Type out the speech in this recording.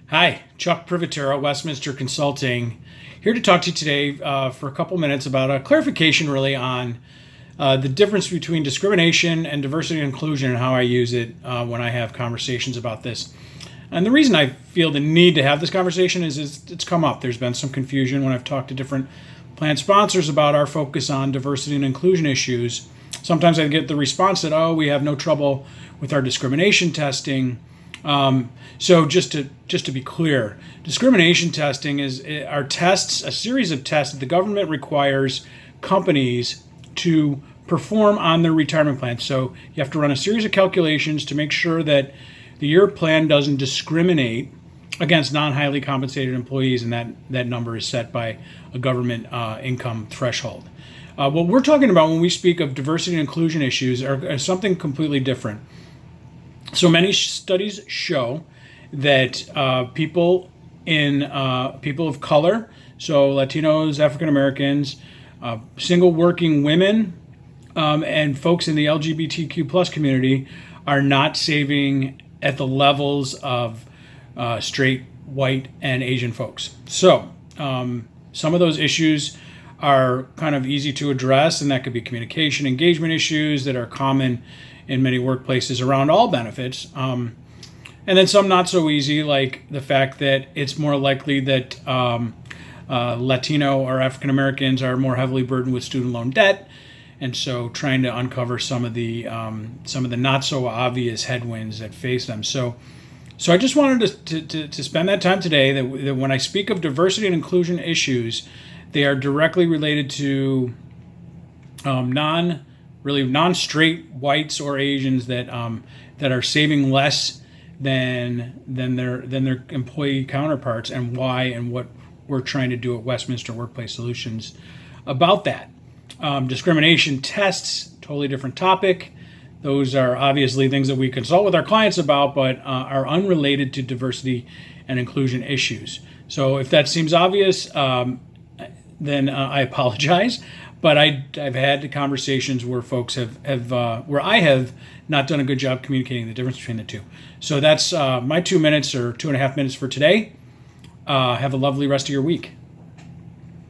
Hi, Chuck Privatero, Westminster Consulting, here to talk to you today for a couple minutes about a clarification really on the difference between discrimination and diversity and inclusion and how I use it when I have conversations about this. And the reason I feel the need to have this conversation is it's come up. There's been some confusion when I've talked to different plan sponsors about our focus on diversity and inclusion issues. Sometimes I get the response that, oh, we have no trouble with our discrimination testing. So just to be clear, discrimination testing is our tests, a series of tests that the government requires companies to perform on their retirement plan. So you have to run a series of calculations to make sure that your plan doesn't discriminate against non-highly compensated employees, and that number is set by a government income threshold. What we're talking about when we speak of diversity and inclusion issues are something completely different. So many studies show that people of color, so Latinos, African Americans, single working women, and folks in the LGBTQ plus community are not saving at the levels of straight, white, and Asian folks. So some of those issues are kind of easy to address, and that could be communication, engagement issues that are common in many workplaces around all benefits. And then some not so easy, like the fact that it's more likely that Latino or African Americans are more heavily burdened with student loan debt, and so trying to uncover some of the not so obvious headwinds that face them. So I just wanted to spend that time today that when I speak of diversity and inclusion issues, they are directly related to non-straight whites or Asians that are saving less than their employee counterparts, and why, and what we're trying to do at Westminster Workplace Solutions about that. Discrimination tests, totally different topic. Those are obviously things that we consult with our clients about, but are unrelated to diversity and inclusion issues. So if that seems obvious, then I apologize. But I've had conversations where folks where I have not done a good job communicating the difference between the two. So that's my 2 minutes or 2.5 minutes for today. Have a lovely rest of your week.